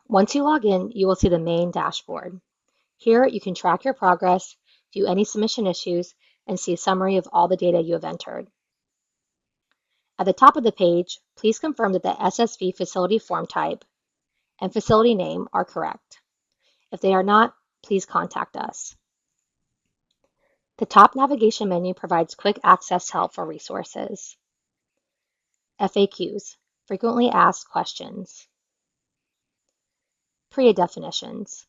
Once you log in, you will see the main dashboard. Here, you can track your progress, view any submission issues, and see a summary of all the data you have entered. At the top of the page, please confirm that the SSV facility form type and facility name are correct. If they are not, please contact us. The top navigation menu provides quick access help for resources. FAQs, frequently asked questions. PREA definitions,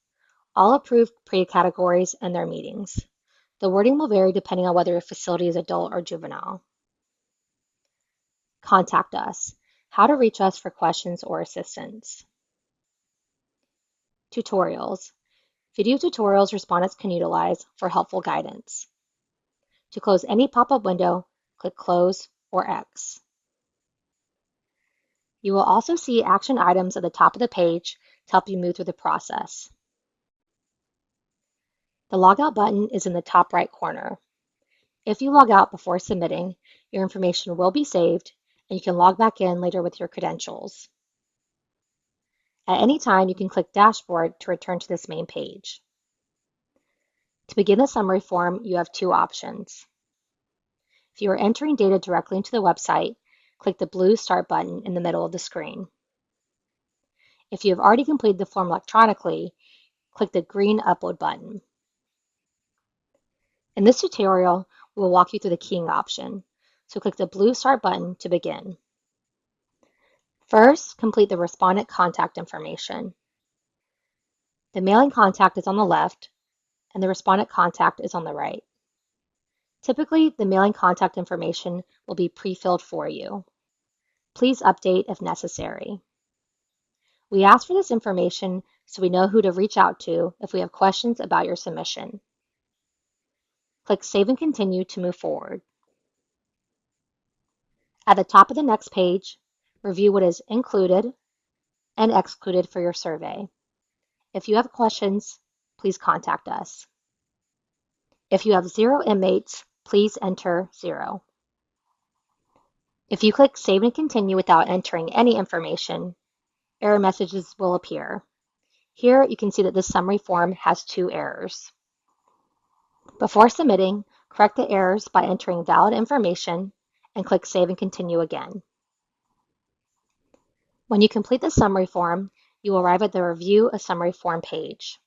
all approved PREA categories and their meetings. The wording will vary depending on whether your facility is adult or juvenile. Contact us, how to reach us for questions or assistance. Tutorials, video tutorials respondents can utilize for helpful guidance. To close any pop-up window, click Close or X. You will also see action items at the top of the page to help you move through the process. The Logout button is in the top right corner. If you log out before submitting, your information will be saved and you can log back in later with your credentials. At any time, you can click Dashboard to return to this main page. To begin the summary form, you have two options. If you are entering data directly into the website, click the blue Start button in the middle of the screen. If you have already completed the form electronically, click the green Upload button. In this tutorial, we will walk you through the keying option, so click the blue Start button to begin. First, complete the respondent contact information. The mailing contact is on the left, and the respondent contact is on the right. Typically, the mailing contact information will be pre-filled for you. Please update if necessary. We ask for this information so we know who to reach out to if we have questions about your submission. Click Save and Continue to move forward. At the top of the next page, review what is included and excluded for your survey. If you have questions, please contact us. If you have 0 inmates, please enter 0. If you click Save and Continue without entering any information, error messages will appear. Here you can see that this summary form has 2 errors. Before submitting, correct the errors by entering valid information and click Save and Continue again. When you complete the summary form, you will arrive at the Review a Summary Form page.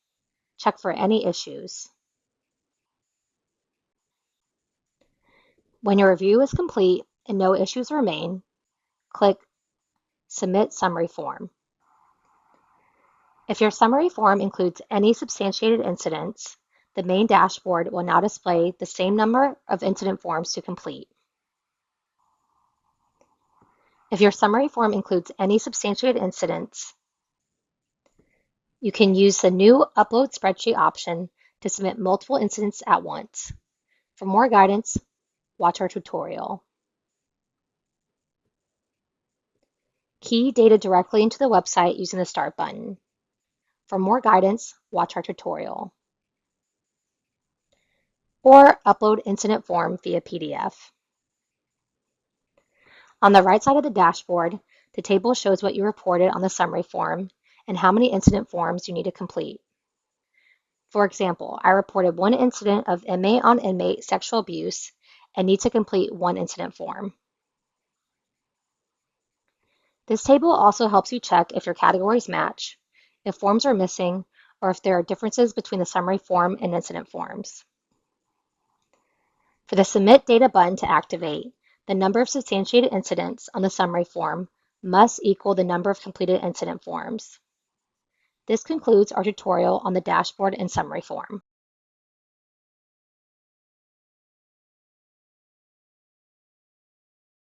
Check for any issues. When your review is complete and no issues remain, click Submit Summary Form. If your summary form includes any substantiated incidents, the main dashboard will now display the same number of incident forms to complete. If your summary form includes any substantiated incidents, you can use the new Upload Spreadsheet option to submit multiple incidents at once. For more guidance, watch our tutorial. Key data directly into the website using the Start button. For more guidance, watch our tutorial. Or upload incident form via PDF. On the right side of the dashboard, the table shows what you reported on the summary form and how many incident forms you need to complete. For example, I reported 1 incident of inmate-on-inmate sexual abuse and need to complete 1 incident form. This table also helps you check if your categories match, if forms are missing, or if there are differences between the summary form and incident forms. For the Submit Data button to activate, the number of substantiated incidents on the summary form must equal the number of completed incident forms. This concludes our tutorial on the dashboard and summary form.